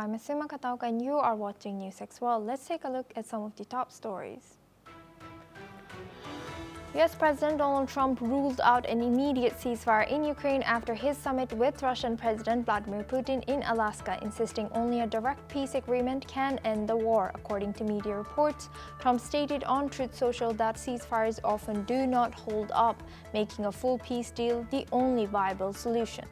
I'm Asuma Katauka and you are watching NewsX World. Let's take a look at some of the top stories. US President Donald Trump ruled out an immediate ceasefire in Ukraine after his summit with Russian President Vladimir Putin in Alaska, insisting only a direct peace agreement can end the war. According to media reports, Trump stated on Truth Social that ceasefires often do not hold up, making a full peace deal the only viable solution.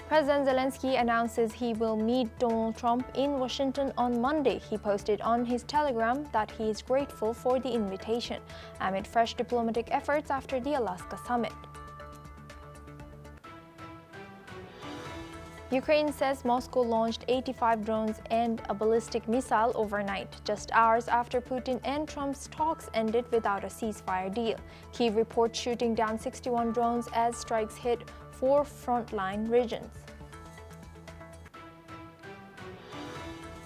President Zelensky announces he will meet Donald Trump in Washington on Monday. He posted on his Telegram that he is grateful for the invitation, amid fresh diplomatic efforts after the Alaska summit. Ukraine says Moscow launched 85 drones and a ballistic missile overnight, just hours after Putin and Trump's talks ended without a ceasefire deal. Kyiv reports shooting down 61 drones as strikes hit 4 frontline regions.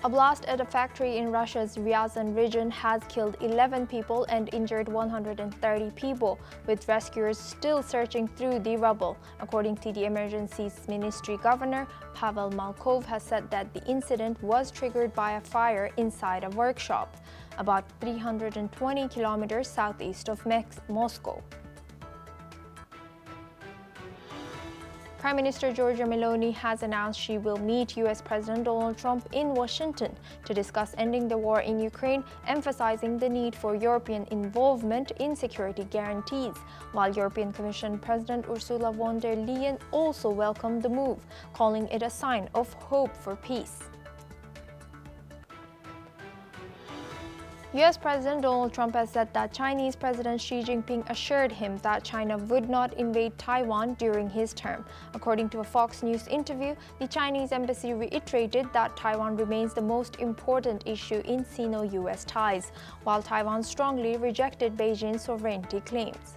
A blast at a factory in Russia's Ryazan region has killed 11 people and injured 130 people, with rescuers still searching through the rubble. According to the Emergencies Ministry Governor, Pavel Malkov has said that the incident was triggered by a fire inside a workshop, about 320 kilometers southeast of Moscow. Prime Minister Giorgia Meloni has announced she will meet US President Donald Trump in Washington to discuss ending the war in Ukraine, emphasizing the need for European involvement in security guarantees, while European Commission President Ursula von der Leyen also welcomed the move, calling it a sign of hope for peace. US President Donald Trump has said that Chinese President Xi Jinping assured him that China would not invade Taiwan during his term. According to a Fox News interview, the Chinese embassy reiterated that Taiwan remains the most important issue in Sino-US ties, while Taiwan strongly rejected Beijing's sovereignty claims.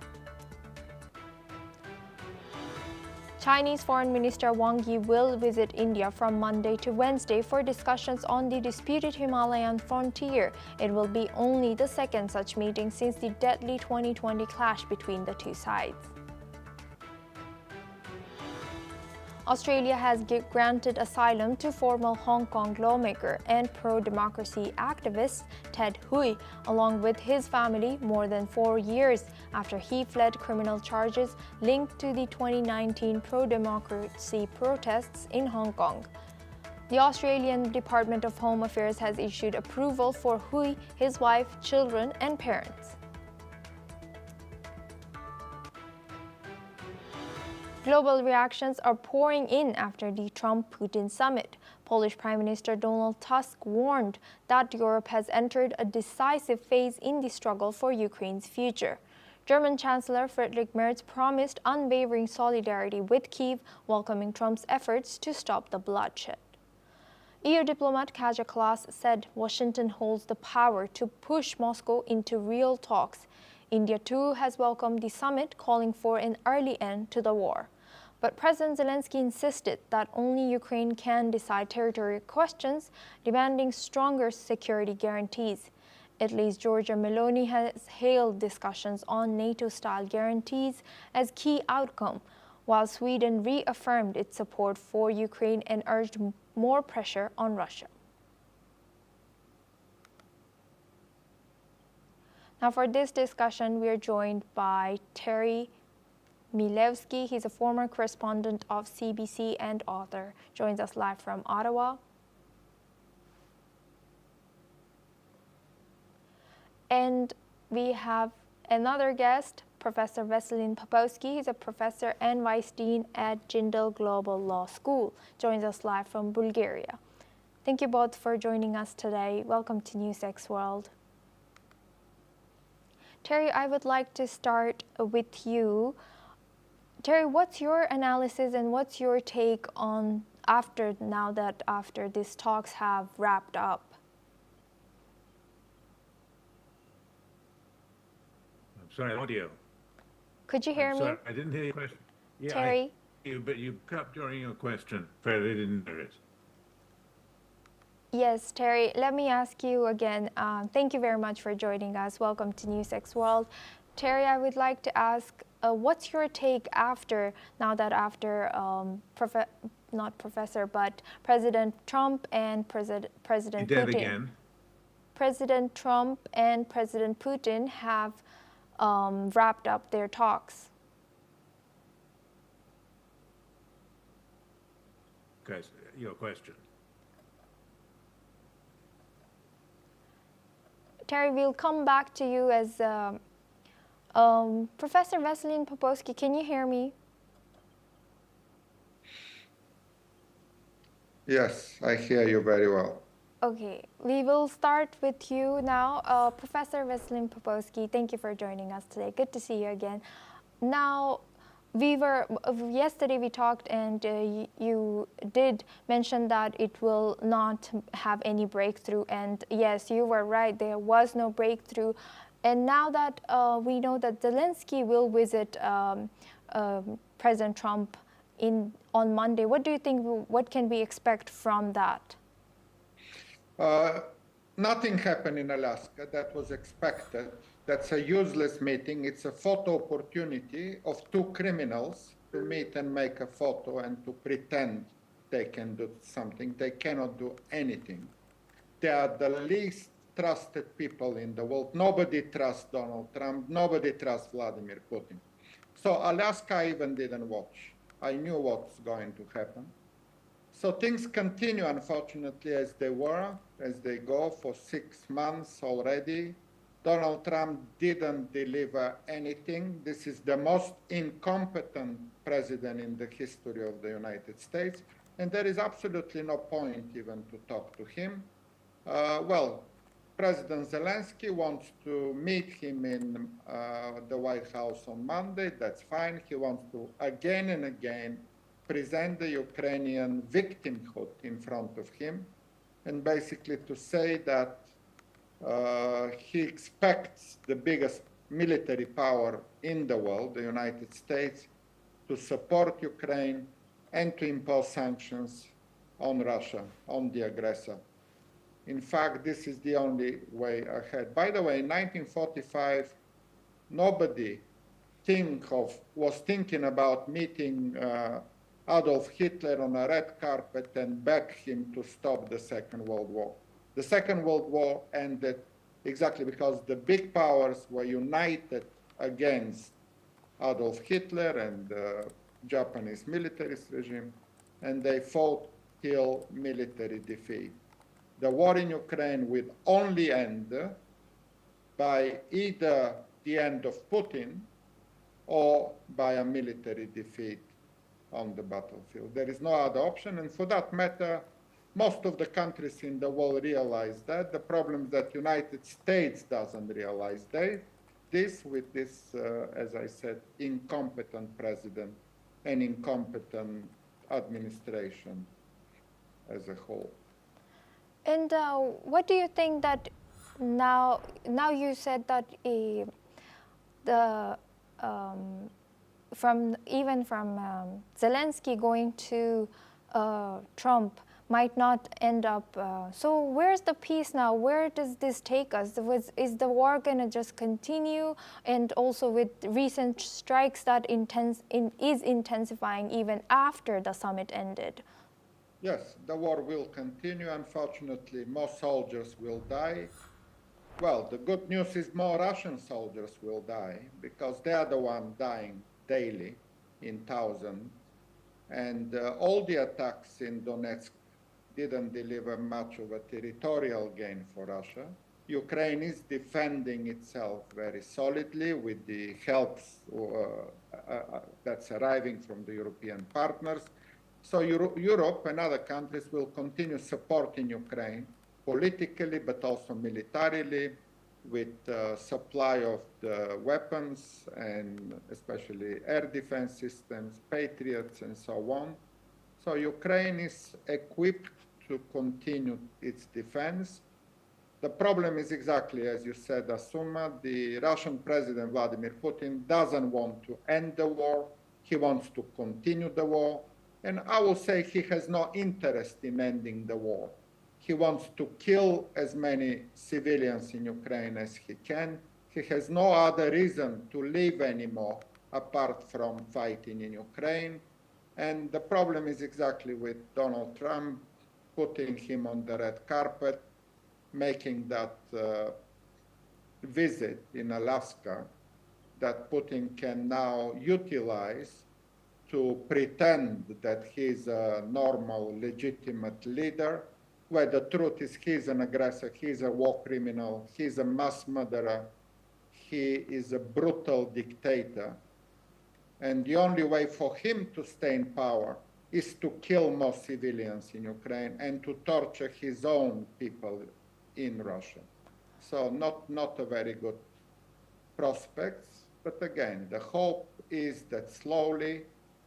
Chinese Foreign Minister Wang Yi will visit India from Monday to Wednesday for discussions on the disputed Himalayan frontier. It will be only the second such meeting since the deadly 2020 clash between the two sides. Australia has granted asylum to former Hong Kong lawmaker and pro-democracy activist Ted Hui, along with his family, more than 4 years after he fled criminal charges linked to the 2019 pro-democracy protests in Hong Kong. The Australian Department of Home Affairs has issued approval for Hui, his wife, children, and parents. Global reactions are pouring in after the Trump-Putin summit. Polish Prime Minister Donald Tusk warned that Europe has entered a decisive phase in the struggle for Ukraine's future. German Chancellor Friedrich Merz promised unwavering solidarity with Kyiv, welcoming Trump's efforts to stop the bloodshed. EU diplomat Kaja Kallas said Washington holds the power to push Moscow into real talks. India too has welcomed the summit, calling for an early end to the war. But President Zelensky insisted that only Ukraine can decide territorial questions, demanding stronger security guarantees. Italy's Giorgia Meloni has hailed discussions on NATO-style guarantees as key outcome, while Sweden reaffirmed its support for Ukraine and urged more pressure on Russia. Now for this discussion, we are joined by Terry Milewski. He's a former correspondent of CBC and author. Joins us live from Ottawa. And we have another guest, Professor Veselin Popovsky. He's a professor and vice dean at Jindal Global Law School. Joins us live from Bulgaria. Thank you both for joining us today. Welcome to NewsX World. Terry, I would like to start with you. Terry, what's your analysis and what's your take on after these talks have wrapped up? I'm sorry, audio. Could you hear me? Sorry, I didn't hear your question. Yeah, Terry? but you cut during your question. Fairly didn't hear it. Yes, Terry, let me ask you again. Thank you very much for joining us. Welcome to NewsX World. Terry, I would like to ask, what's your take after not professor, but President Trump and President Putin. Again. President Trump and President Putin have wrapped up their talks. Okay, your question. Terry, we'll come back to you as Professor Vasilin Popovsky. Can you hear me? Yes, I hear you very well. Okay, we will start with you now. Professor Vasilin Popovsky, thank you for joining us today. Good to see you again. Now, yesterday we talked and you did mention that it will not have any breakthrough, and yes, you were right, there was no breakthrough. And now that we know that Zelensky will visit President Trump on Monday, what do you think, what can we expect from that? Nothing happened in Alaska that was expected. That's a useless meeting. It's a photo opportunity of two criminals to meet and make a photo and to pretend they can do something. They cannot do anything. They are the least trusted people in the world. Nobody trusts Donald Trump. Nobody trusts Vladimir Putin. So Alaska I even didn't watch. I knew what's going to happen. So things continue, unfortunately, as they go for 6 months already. Donald Trump didn't deliver anything. This is the most incompetent president in the history of the United States, and there is absolutely no point even to talk to him. President Zelensky wants to meet him in the White House on Monday. That's fine. He wants to again and again present the Ukrainian victimhood in front of him, and basically to say that he expects the biggest military power in the world, the United States, to support Ukraine and to impose sanctions on Russia, on the aggressor. In fact, this is the only way ahead. By the way, in 1945, nobody was thinking about meeting Adolf Hitler on a red carpet and beg him to stop the Second World War. The Second World War ended exactly because the big powers were united against Adolf Hitler and the Japanese militarist regime, and they fought till military defeat. The war in Ukraine will only end by either the end of Putin or by a military defeat on the battlefield. There is no other option, and for that matter, most of the countries in the world realize that. The problem is that United States doesn't realize this, as I said, incompetent president and incompetent administration as a whole. And what do you think that now you said that from Zelensky going to Trump might not end up. So where's the peace now? Where does this take us? Is the war going to just continue? And also with recent strikes that is intensifying even after the summit ended. Yes, the war will continue. Unfortunately, more soldiers will die. Well, the good news is more Russian soldiers will die because they are the ones dying daily in thousands. And all the attacks in Donetsk didn't deliver much of a territorial gain for Russia. Ukraine is defending itself very solidly with the help that's arriving from the European partners. So Europe and other countries will continue supporting Ukraine politically, but also militarily, with supply of the weapons and especially air defense systems, Patriots, and so on. So Ukraine is equipped to continue its defense. The problem is exactly as you said, Asuma. The Russian President Vladimir Putin doesn't want to end the war. He wants to continue the war. And I will say he has no interest in ending the war. He wants to kill as many civilians in Ukraine as he can. He has no other reason to live anymore apart from fighting in Ukraine. And the problem is exactly with Donald Trump, putting him on the red carpet, making that visit in Alaska that Putin can now utilize to pretend that he's a normal, legitimate leader, where the truth is he's an aggressor, he's a war criminal, he's a mass murderer, he is a brutal dictator. And the only way for him to stay in power is to kill more civilians in Ukraine and to torture his own people in Russia. So not a very good prospects. But again, the hope is that slowly,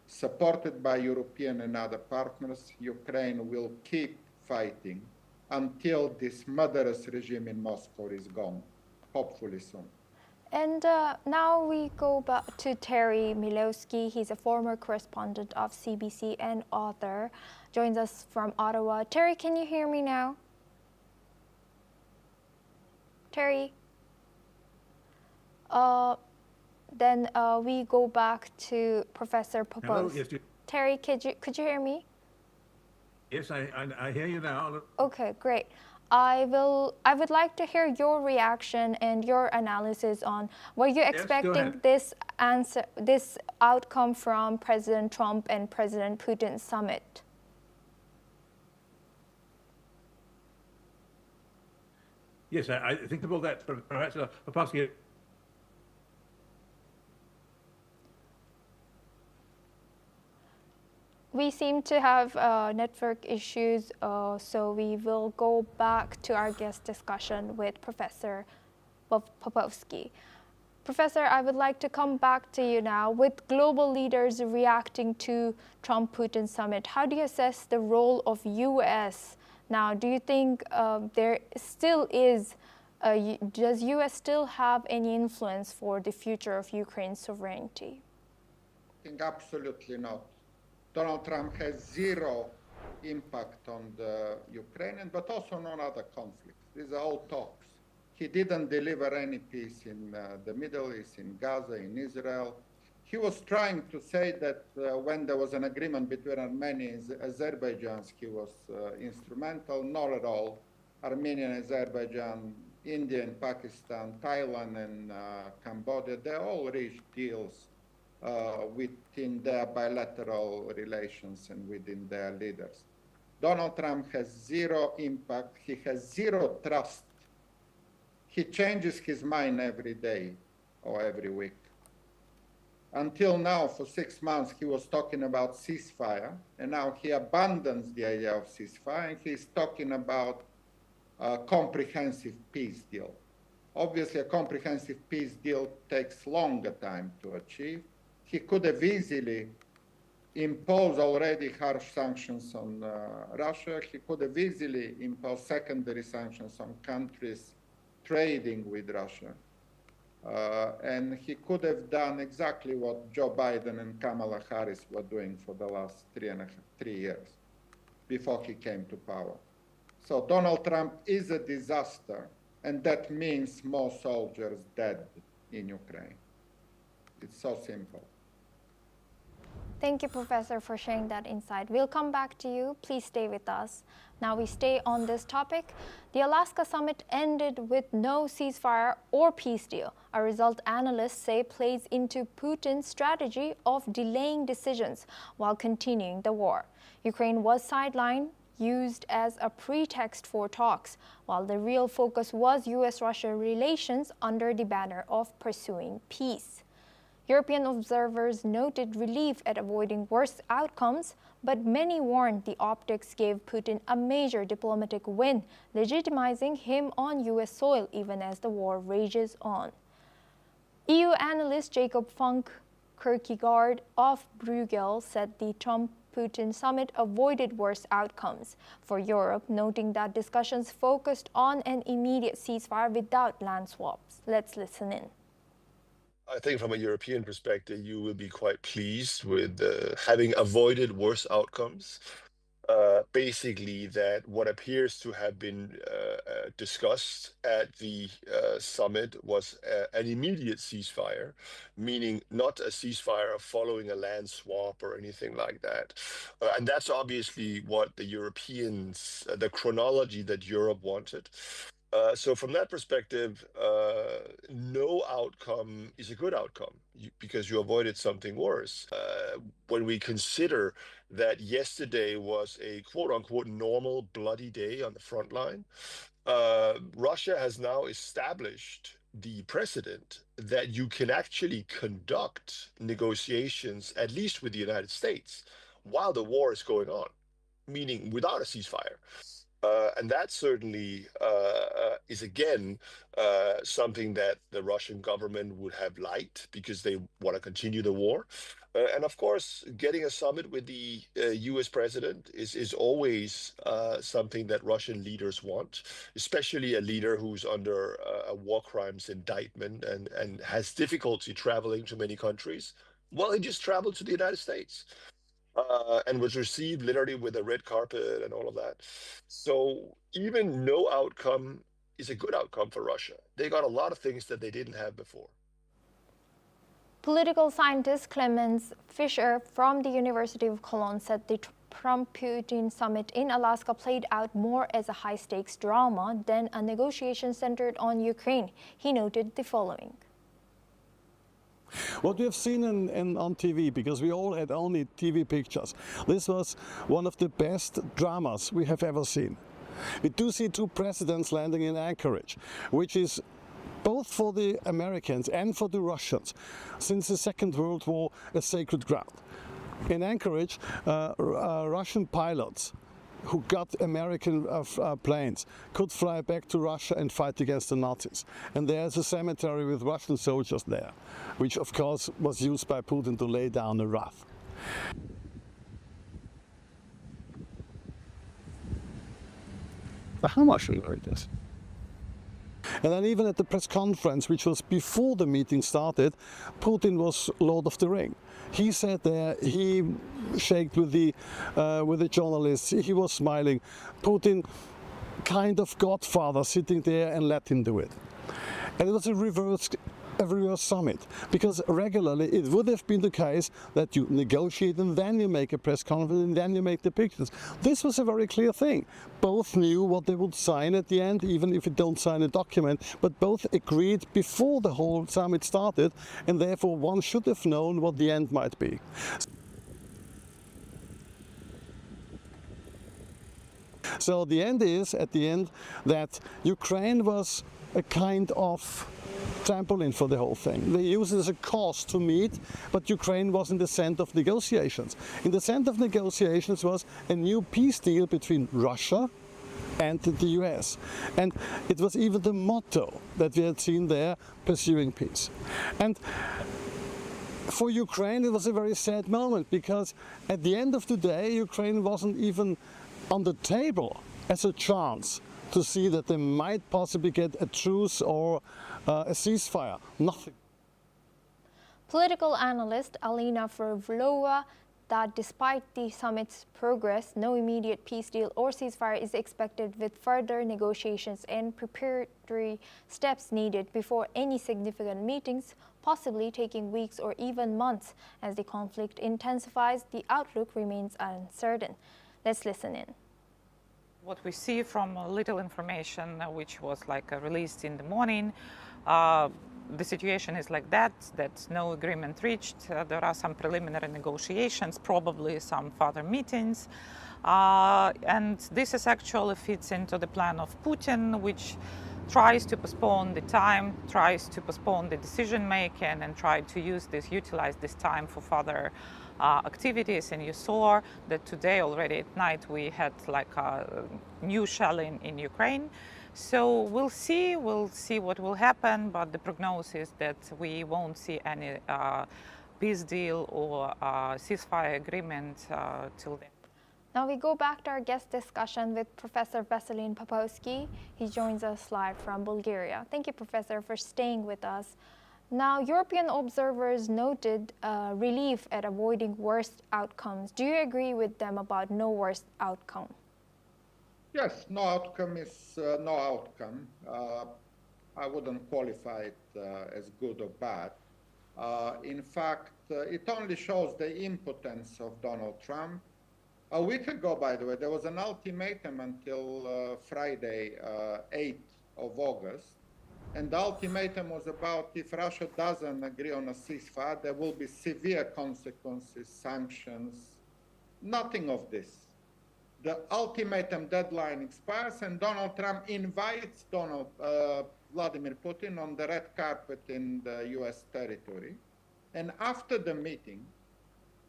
supported by European and other partners, Ukraine will keep fighting until this murderous regime in Moscow is gone, hopefully soon. And now we go back to Terry Milewski. He's a former correspondent of CBC and author. Joins us from Ottawa. Terry, can you hear me now? Terry? Then we go back to Professor Popov. Hello, yes, Terry, could you hear me? yes, I hear you now. Okay, great. I would like to hear your reaction and your analysis on, were you expecting this outcome from President Trump and President Putin's summit? Yes, I think about that. Professor Popowski. We seem to have network issues, so we will go back to our guest discussion with Professor Popovsky. Professor, I would like to come back to you now. With global leaders reacting to Trump-Putin summit, how do you assess the role of U.S. now? Do you think there still is, does U.S. still have any influence for the future of Ukraine's sovereignty? I think absolutely not. Donald Trump has zero impact on the Ukrainian, but also on other conflicts. These are all talks. He didn't deliver any peace in the Middle East, in Gaza, in Israel. He was trying to say that when there was an agreement between Armenia and Azerbaijan, he was instrumental. Not at all. Armenia and Azerbaijan, India and Pakistan, Thailand and Cambodia, they all reached deals within their bilateral relations and within their leaders. Donald Trump has zero impact. He has zero trust. He changes his mind every day or every week. Until now, for 6 months, he was talking about ceasefire, and now he abandons the idea of ceasefire, and he's talking about a comprehensive peace deal. Obviously, a comprehensive peace deal takes longer time to achieve. He could have easily imposed already harsh sanctions on Russia. He could have easily imposed secondary sanctions on countries trading with Russia. And he could have done exactly what Joe Biden and Kamala Harris were doing for the last 3 years before he came to power. So Donald Trump is a disaster, and that means more soldiers dead in Ukraine. It's so simple. Thank you, Professor, for sharing that insight. We'll come back to you. Please stay with us. Now we stay on this topic. The Alaska summit ended with no ceasefire or peace deal, a result analysts say plays into Putin's strategy of delaying decisions while continuing the war. Ukraine was sidelined, used as a pretext for talks, while the real focus was U.S.-Russia relations under the banner of pursuing peace. European observers noted relief at avoiding worse outcomes, but many warned the optics gave Putin a major diplomatic win, legitimizing him on U.S. soil even as the war rages on. EU analyst Jacob Funk Kierkegaard of Bruegel said the Trump-Putin summit avoided worse outcomes for Europe, noting that discussions focused on an immediate ceasefire without land swaps. Let's listen in. I think from a European perspective, you will be quite pleased with having avoided worse outcomes. basically that what appears to have been discussed at the summit was an immediate ceasefire, meaning not a ceasefire following a land swap or anything like that. And that's obviously what the Europeans, the chronology that Europe wanted. So from that perspective, no outcome is a good outcome because you avoided something worse. When we consider that yesterday was a quote unquote normal bloody day on the front line, Russia has now established the precedent that you can actually conduct negotiations, at least with the United States, while the war is going on, meaning without a ceasefire. And that certainly is again something that the Russian government would have liked because they want to continue the war. And of course, getting a summit with the US president is always something that Russian leaders want, especially a leader who's under a war crimes indictment and has difficulty traveling to many countries. Well, he just traveled to the United States and was received literally with a red carpet and all of that. So even no outcome is a good outcome for Russia. They got a lot of things that they didn't have before. Political scientist Clemens Fisher from the University of Cologne said the Trump-Putin summit in Alaska played out more as a high-stakes drama than a negotiation centered on Ukraine. He noted the following. What we have seen on TV, because we all had only TV pictures, this was one of the best dramas we have ever seen. We do see two presidents landing in Anchorage, which is both for the Americans and for the Russians, since the Second World War, a sacred ground. In Anchorage, Russian pilots who got American planes could fly back to Russia and fight against the Nazis. And there's a cemetery with Russian soldiers there, which of course was used by Putin to lay down a wrath. How much we heard this? And then even at the press conference, which was before the meeting started, Putin was Lord of the Ring. He sat there, he shaked with the journalists, he was smiling. Putin, kind of godfather, sitting there and let him do it. And it was a reverse summit, because regularly it would have been the case that you negotiate and then you make a press conference and then you make the pictures. This was a very clear thing. Both knew what they would sign at the end, even if you don't sign a document, but both agreed before the whole summit started, and therefore one should have known what the end might be. So the end is, at the end, that Ukraine was a kind of trampoline for the whole thing. They used it as a cause to meet, but Ukraine was in the center of negotiations. In the center of negotiations was a new peace deal between Russia and the US. And it was even the motto that we had seen there, pursuing peace. And for Ukraine, it was a very sad moment, because at the end of the day, Ukraine wasn't even on the table as a chance to see that they might possibly get a truce or a ceasefire. Nothing. Political analyst Alina Frivlova that despite the summit's progress, no immediate peace deal or ceasefire is expected, with further negotiations and preparatory steps needed before any significant meetings, possibly taking weeks or even months. As the conflict intensifies, the outlook remains uncertain. Let's listen in. What we see from little information which was released in the morning, the situation is like that no agreement reached. There are some preliminary negotiations, probably some further meetings. And this is actually fits into the plan of Putin, which tries to postpone the time, tries to postpone the decision making, and try to utilize this time for further activities. And you saw that today already at night we had a new shelling in Ukraine. So we'll see what will happen, but the prognosis is that we won't see any peace deal or ceasefire agreement till then. Now we go back to our guest discussion with Professor Veselin Popovsky. He joins us live from Bulgaria. Thank you, Professor, for staying with us. Now, European observers noted relief at avoiding worst outcomes. Do you agree with them about no worst outcome? Yes, no outcome is no outcome. I wouldn't qualify it as good or bad. In fact, it only shows the impotence of Donald Trump. A week ago, by the way, there was an ultimatum until Friday, 8th of August. And the ultimatum was about if Russia doesn't agree on a ceasefire, there will be severe consequences, sanctions, nothing of this. The ultimatum deadline expires and Donald Trump invites Vladimir Putin on the red carpet in the US territory. And after the meeting,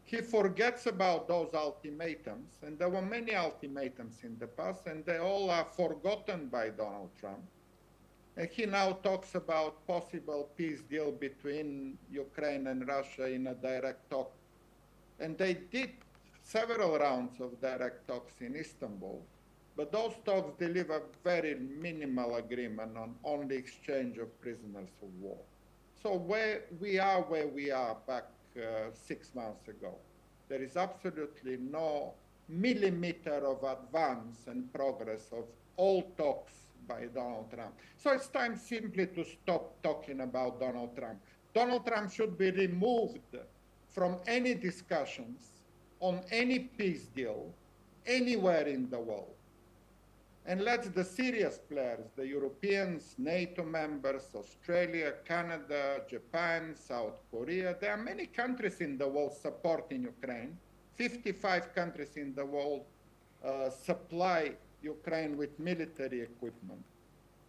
he forgets about those ultimatums. And there were many ultimatums in the past, and they all are forgotten by Donald Trump. And he now talks about possible peace deal between Ukraine and Russia in a direct talk. And they did several rounds of direct talks in Istanbul, but those talks deliver very minimal agreement on only exchange of prisoners of war. So where we are back 6 months ago. There is absolutely no millimeter of advance and progress of all talks by Donald Trump. So it's time simply to stop talking about Donald Trump. Donald Trump should be removed from any discussions on any peace deal anywhere in the world. And let the serious players, the Europeans, NATO members, Australia, Canada, Japan, South Korea, there are many countries in the world supporting Ukraine. 55 countries in the world supply Ukraine with military equipment.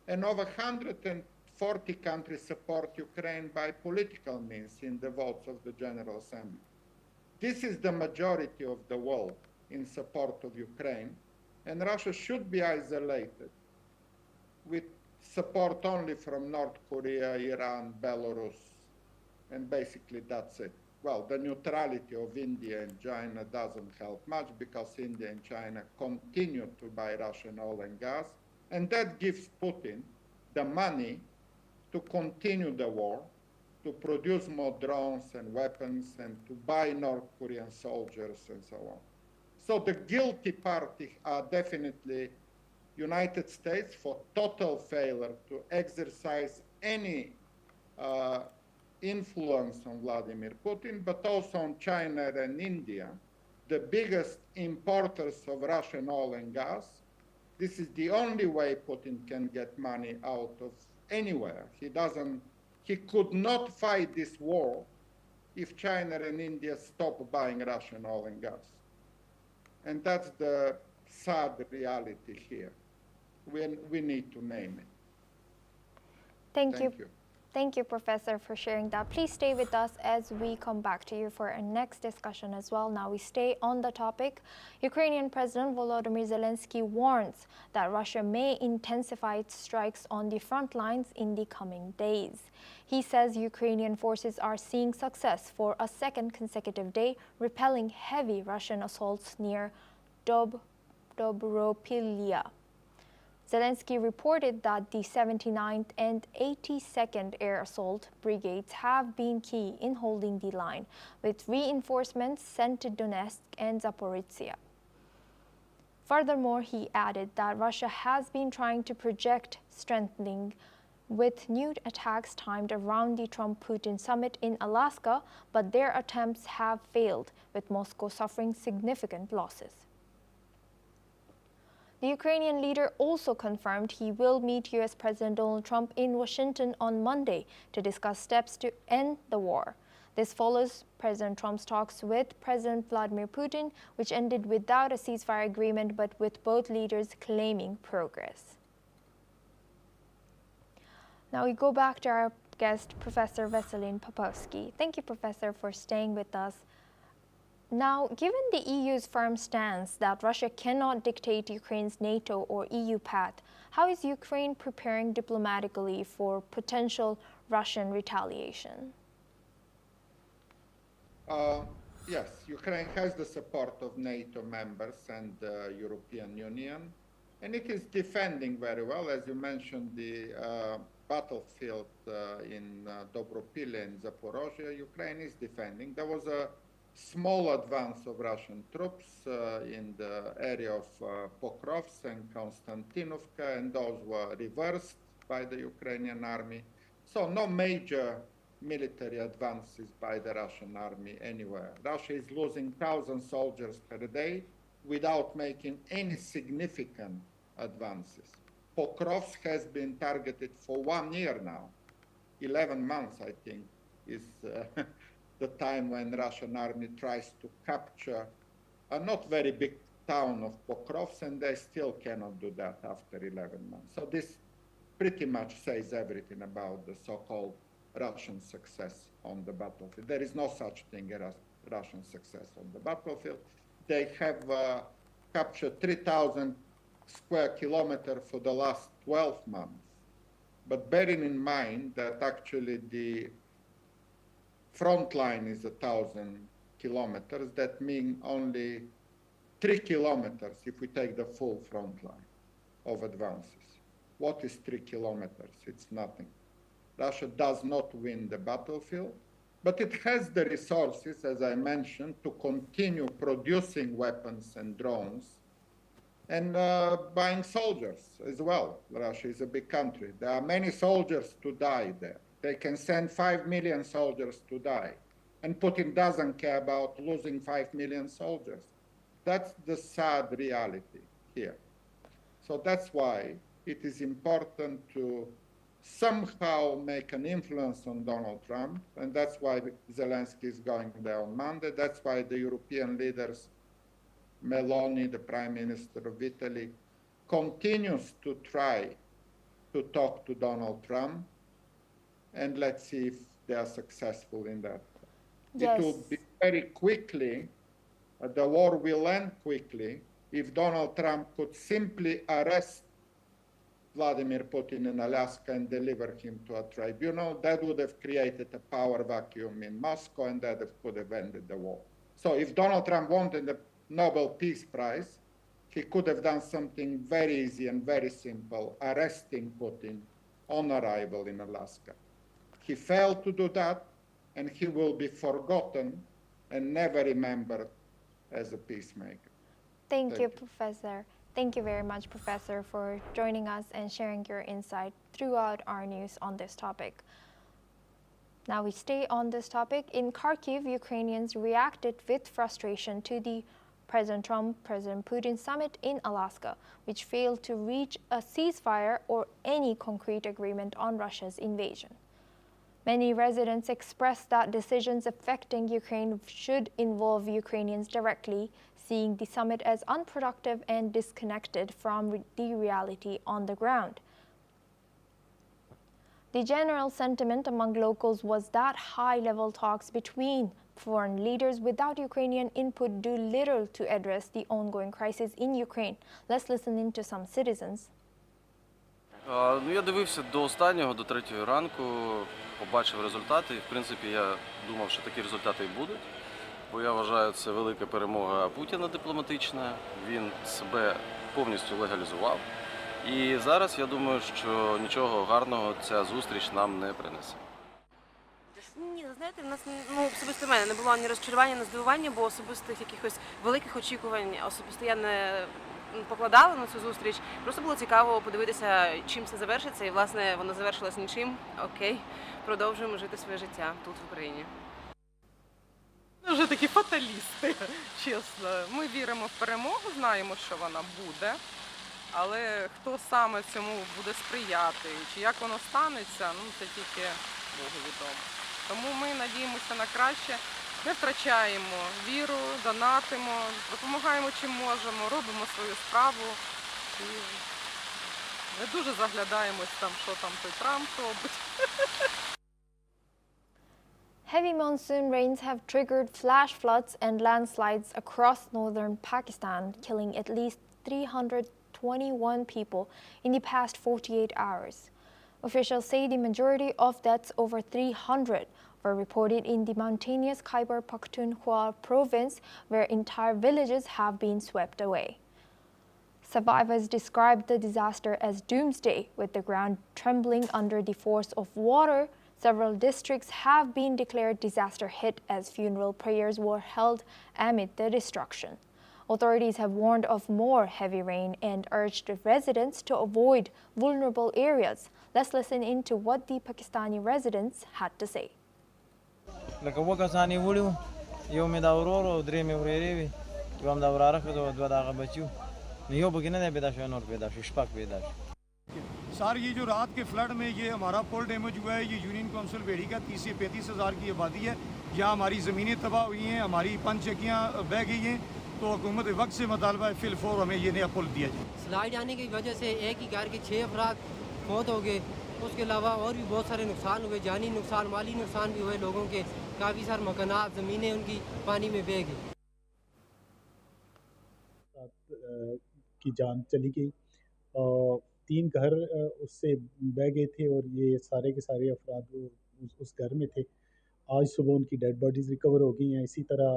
And over 140 countries support Ukraine by political means in the votes of the General Assembly. This is the majority of the world in support of Ukraine, and Russia should be isolated with support only from North Korea, Iran, Belarus, and basically that's it. Well, the neutrality of India and China doesn't help much because India and China continue to buy Russian oil and gas, and that gives Putin the money to continue the war, to produce more drones and weapons, and to buy North Korean soldiers and so on. So the guilty party are definitely United States for total failure to exercise any influence on Vladimir Putin, but also on China and India, the biggest importers of Russian oil and gas. This is the only way Putin can get money out of anywhere. He could not fight this war if China and India stop buying Russian oil and gas. And that's the sad reality here. We need to name it. Thank you. Thank you, Professor, for sharing that. Please stay with us as we come back to you for our next discussion as well. Now we stay on the topic. Ukrainian President Volodymyr Zelensky warns that Russia may intensify its strikes on the front lines in the coming days. He says Ukrainian forces are seeing success for a second consecutive day, repelling heavy Russian assaults near Dobropilya. Zelensky reported that the 79th and 82nd Air Assault Brigades have been key in holding the line, with reinforcements sent to Donetsk and Zaporizhia. Furthermore, he added that Russia has been trying to project strengthening with new attacks timed around the Trump-Putin summit in Alaska, but their attempts have failed, with Moscow suffering significant losses. The Ukrainian leader also confirmed he will meet U.S. President Donald Trump in Washington on Monday to discuss steps to end the war. This follows President Trump's talks with President Vladimir Putin, which ended without a ceasefire agreement but with both leaders claiming progress. Now we go back to our guest, Professor Veselin Popovsky. Thank you, Professor, for staying with us. Now, given the EU's firm stance that Russia cannot dictate Ukraine's NATO or EU path, how is Ukraine preparing diplomatically for potential Russian retaliation? Yes, Ukraine has the support of NATO members and the European Union, and it is defending very well. As you mentioned, the battlefield in Dobropile and Zaporozhye, Ukraine is defending. There was a small advance of Russian troops in the area of Pokrovsk and Konstantinovka, and those were reversed by the Ukrainian army. So no major military advances by the Russian army anywhere. Russia is losing 1,000 soldiers per day without making any significant advances. Pokrovsk has been targeted for 1 year now. 11 months, I think, is the time when Russian army tries to capture a not very big town of Pokrovsk, and they still cannot do that after 11 months. So this pretty much says everything about the so-called Russian success on the battlefield. There is no such thing as Russian success on the battlefield. They have captured 3,000 square kilometers for the last 12 months. But bearing in mind that actually the front line is 1,000 kilometers, that means only 3 kilometers if we take the full front line of advances. What is 3 kilometers? It's nothing. Russia does not win the battlefield, but it has the resources, as I mentioned, to continue producing weapons and drones and buying soldiers as well. Russia is a big country. There are many soldiers to die there. They can send 5 million soldiers to die. And Putin doesn't care about losing 5 million soldiers. That's the sad reality here. So that's why it is important to somehow make an influence on Donald Trump. And that's why Zelensky is going there on Monday. That's why the European leaders, Meloni, the Prime Minister of Italy, continues to try to talk to Donald Trump. And let's see if they are successful in that. Yes. It will be very quickly, the war will end quickly if Donald Trump could simply arrest Vladimir Putin in Alaska and deliver him to a tribunal. That would have created a power vacuum in Moscow, and that could have ended the war. So if Donald Trump wanted the Nobel Peace Prize, he could have done something very easy and very simple, arresting Putin on arrival in Alaska. He failed to do that, and he will be forgotten and never remembered as a peacemaker. Thank you, Professor. Thank you very much, Professor, for joining us and sharing your insight throughout our news on this topic. Now we stay on this topic. In Kharkiv, Ukrainians reacted with frustration to the President Trump, President Putin summit in Alaska, which failed to reach a ceasefire or any concrete agreement on Russia's invasion. Many residents expressed that decisions affecting Ukraine should involve Ukrainians directly, seeing the summit as unproductive and disconnected from the reality on the ground. The general sentiment among locals was that high-level talks between foreign leaders without Ukrainian input do little to address the ongoing crisis in Ukraine. Let's listen in to some citizens. Я дивився до останнього, до 3-ї ранку, побачив результати. І, в принципі, я думав, що такі результати і будуть. Бо я вважаю, це велика перемога Путіна дипломатична. Він себе повністю легалізував. І зараз я думаю, що нічого гарного ця зустріч нам не принесе. Ні, знаєте, в нас особисто в мене не було ні розчарування, ні здивування, бо особистих якихось великих очікувань особисто я не покладала на цю зустріч. Просто було цікаво подивитися, чим це завершиться, і, власне, воно завершилось нічим. Окей, продовжуємо жити своє життя тут, в Україні. Ми вже такі фаталісти, чесно. Ми віримо в перемогу, знаємо, що вона буде, але хто саме цьому буде сприяти, чи як воно станеться, це тільки Богу відомо. Тому ми надіємося на краще, не втрачаємо віру, донатимо, допомагаємо чим можемо, робимо свою справу і не дуже заглядаємось там, що там той Трамп робить. Heavy monsoon rains have triggered flash floods and landslides across northern Pakistan, killing at least 321 people in the past 48 hours. Officials say the majority of deaths, over 300, were reported in the mountainous Khyber Pakhtunkhwa province, where entire villages have been swept away. Survivors described the disaster as doomsday, with the ground trembling under the force of water. Several districts have been declared disaster hit as funeral prayers were held amid the destruction. Authorities have warned of more heavy rain and urged residents to avoid vulnerable areas. Let's listen in to what the Pakistani residents had to say. Sir ये जो रात के flood में ये हमारा पुल damage हुआ है, ये यूनियन काउंसिल बेड़ी का 30 से 35 हज़ार की आबादी है। यहाँ हमारी ज़मीनें तबाह हुई हैं, हमारी पंचकियाँ बह गई हैं, तो हुकूमत वक्त से मुतालबा है फिलफौर हमें ये नया पुल दिया जाए। स्लाइड आने की वजह से एक ही घर के 6 अफराद मौत हो गए। उसके अलावा और भी बहुत सारे नुकसान हुए, जानी नुकसान, माली नुकसान भी हुए लोगों के। काफ़ी सारे मकानात, ज़मीनें उनकी पानी में बह गई। की जान चली गई और 3 घर उससे बह गए थे और ये सारे के सारे अफराद उस घर में थे। आज सुबह उनकी डेड बॉडीज़ रिकवर हो गई हैं। इसी तरह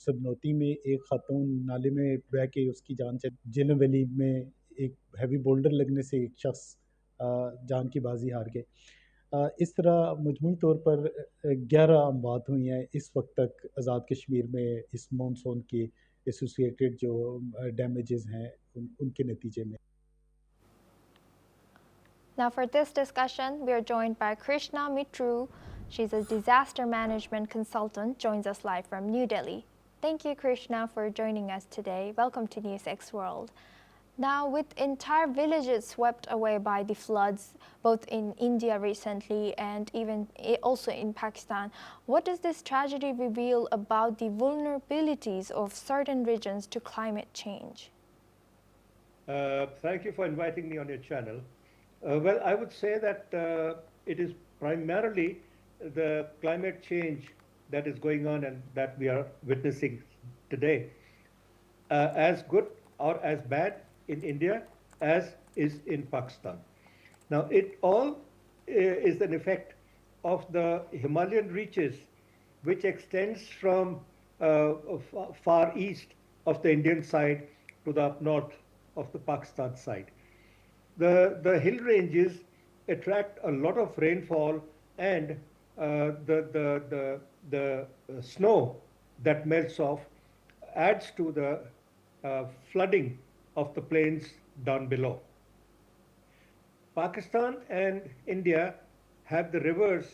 सदनौती में एक खातून नाले में बह के उसकी जान चली। जिलम वैली में एक हैवी बोल्डर लगने से एक शख्स जान की बाजी हार गए। इस तरह मजमूई तौर पर 11 अमवात हुई हैं इस वक्त तक आज़ाद कश्मीर में इस मानसून के एसोसिएटेड जो डैमेजेस हैं उनके नतीजे में। Now for this discussion, we are joined by Krishna Mitru. She's a disaster management consultant, joins us live from New Delhi. Thank you, Krishna, for joining us today. Welcome to NewsX World. Now, with entire villages swept away by the floods, both in India recently and even also in Pakistan, what does this tragedy reveal about the vulnerabilities of certain regions to climate change? Thank you for inviting me on your channel. Well, I would say that it is primarily the climate change that is going on and that we are witnessing today, as good or as bad in India as is in Pakistan. Now, it all is an effect of the Himalayan reaches, which extends from far east of the Indian side to the up north of the Pakistan side. The hill ranges attract a lot of rainfall, and the snow that melts off adds to the flooding of the plains down below. Pakistan and India have the rivers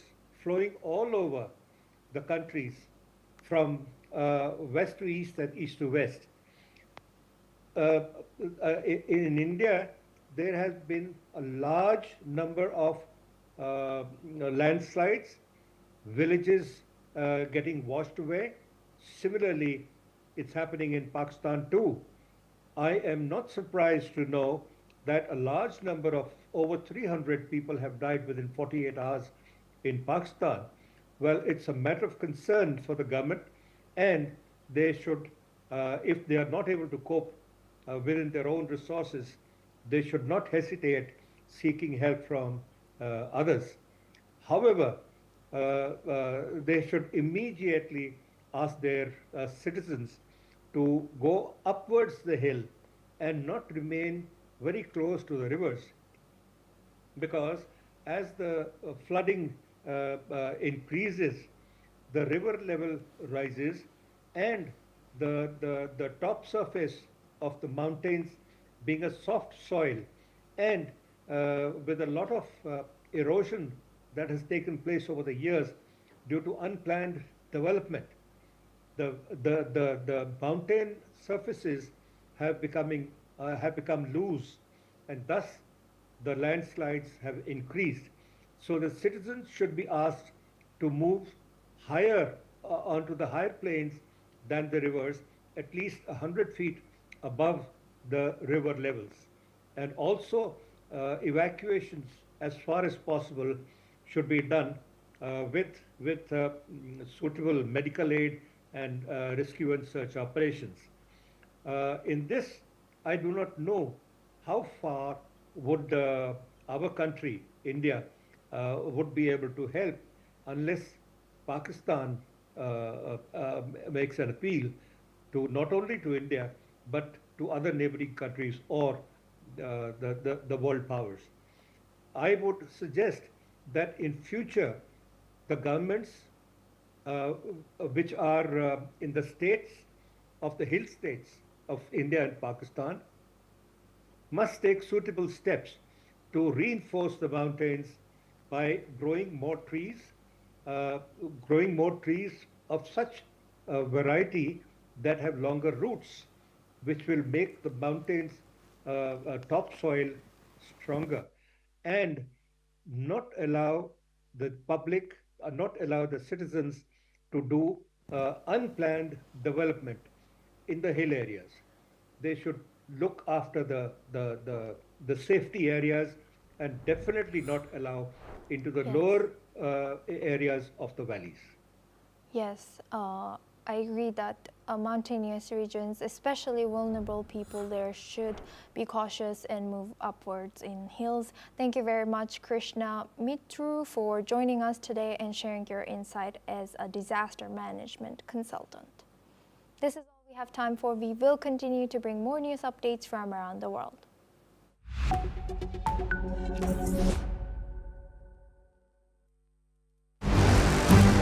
flowing all over the countries from west to east and east to west. In India, there has been a large number of landslides, villages getting washed away. Similarly, it's happening in Pakistan too. I am not surprised to know that a large number of over 300 people have died within 48 hours in Pakistan. Well, it's a matter of concern for the government, and they should, if they are not able to cope within their own resources, they should not hesitate seeking help from others. However, they should immediately ask their citizens to go upwards the hill and not remain very close to the rivers, because as the flooding increases, the river level rises, and the top surface of the mountains being a soft soil, and with a lot of erosion that has taken place over the years due to unplanned development, the mountain surfaces have become loose, and thus the landslides have increased. So the citizens should be asked to move higher onto the higher plains than the rivers, at least 100 feet above the river levels. And also evacuations as far as possible should be done with suitable medical aid and rescue and search operations. In this, I do not know how far would our country, India, would be able to help unless Pakistan makes an appeal to not only to India but to other neighboring countries or the world powers. I would suggest that in future, the governments which are in the states of the hill states of India and Pakistan must take suitable steps to reinforce the mountains by growing more trees of such a variety that have longer roots, which will make the mountains topsoil stronger, and not allow the public, not allow the citizens to do unplanned development in the hill areas. They should look after the safety areas and definitely not allow into the lower areas of the valleys. Yes, I agree that mountainous regions, especially vulnerable people there, should be cautious and move upwards in hills. Thank you very much, Krishna Mitru, for joining us today and sharing your insight as a disaster management consultant. This is all we have time for. We will continue to bring more news updates from around the world.